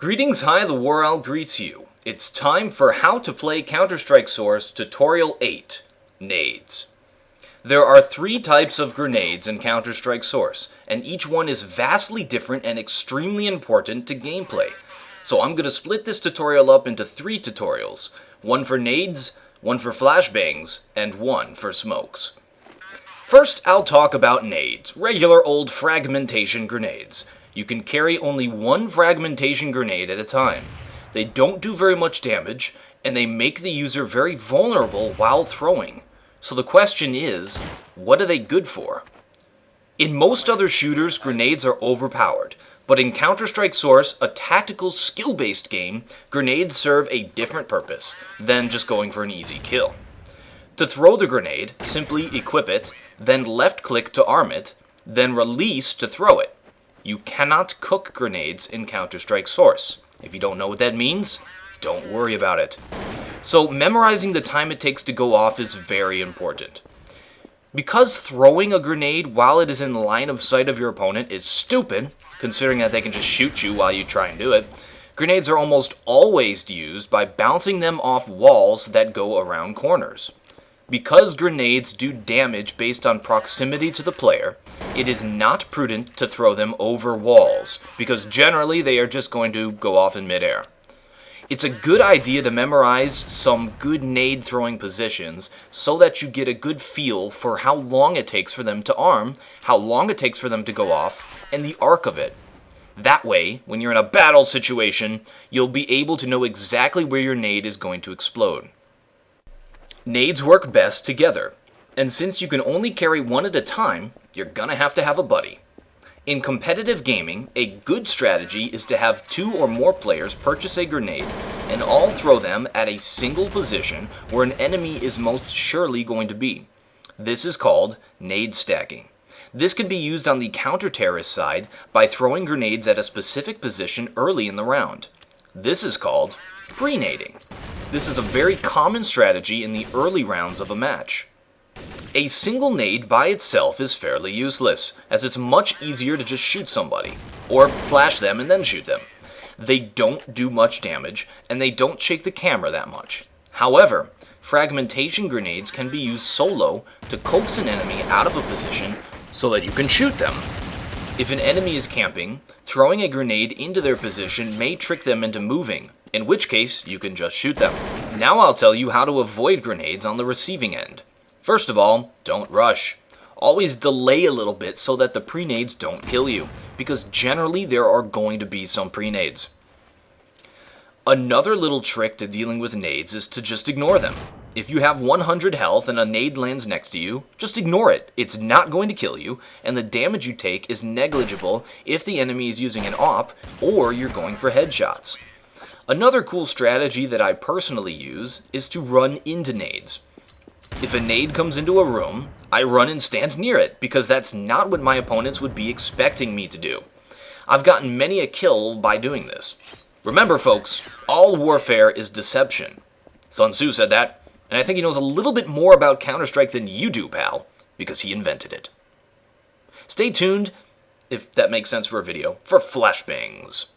Greetings, hi, the War Owl greets you. It's time for How to Play Counter-Strike Source Tutorial 8, Nades. There are 3 types of grenades in Counter-Strike Source, and each one is vastly different and extremely important to gameplay. So I'm going to split this tutorial up into 3 tutorials, one for nades, one for flashbangs, and one for smokes. First, I'll talk about nades, regular old fragmentation grenades. You can carry only one fragmentation grenade at a time. They don't do very much damage, and they make the user very vulnerable while throwing. So the question is, what are they good for? In most other shooters, grenades are overpowered, but in Counter-Strike Source, a tactical skill-based game, grenades serve a different purpose than just going for an easy kill. To throw the grenade, simply equip it, then left-click to arm it, then release to throw it. You cannot cook grenades in Counter-Strike Source. If you don't know what that means, don't worry about it. So memorizing the time it takes to go off is very important. Because throwing a grenade while it is in line of sight of your opponent is stupid, considering that they can just shoot you while you try and do it, grenades are almost always used by bouncing them off walls that go around corners. Because grenades do damage based on proximity to the player, it is not prudent to throw them over walls, because generally they are just going to go off in midair. It's a good idea to memorize some good nade throwing positions so that you get a good feel for how long it takes for them to arm, how long it takes for them to go off, and the arc of it. That way, when you're in a battle situation, you'll be able to know exactly where your nade is going to explode. Nades work best together, and since you can only carry one at a time, you're gonna have to have a buddy. In competitive gaming, a good strategy is to have 2 or more players purchase a grenade and all throw them at a single position where an enemy is most surely going to be. This is called Nade Stacking. This can be used on the counter-terrorist side by throwing grenades at a specific position early in the round. This is called pre-nading. This is a very common strategy in the early rounds of a match. A single nade by itself is fairly useless, as it's much easier to just shoot somebody, or flash them and then shoot them. They don't do much damage, and they don't shake the camera that much. However, fragmentation grenades can be used solo to coax an enemy out of a position so that you can shoot them. If an enemy is camping, throwing a grenade into their position may trick them into moving, in which case you can just shoot them. Now I'll tell you how to avoid grenades on the receiving end. First of all, don't rush. Always delay a little bit so that the pre-nades don't kill you, because generally there are going to be some pre-nades. Another little trick to dealing with nades is to just ignore them. If you have 100 health and a nade lands next to you, just ignore it. It's not going to kill you, and the damage you take is negligible if the enemy is using an AWP or you're going for headshots. Another cool strategy that I personally use is to run into nades. If a nade comes into a room, I run and stand near it, because that's not what my opponents would be expecting me to do. I've gotten many a kill by doing this. Remember folks, all warfare is deception. Sun Tzu said that, and I think he knows a little bit more about Counter-Strike than you do, pal, because he invented it. Stay tuned, if that makes sense for a video, for flashbangs.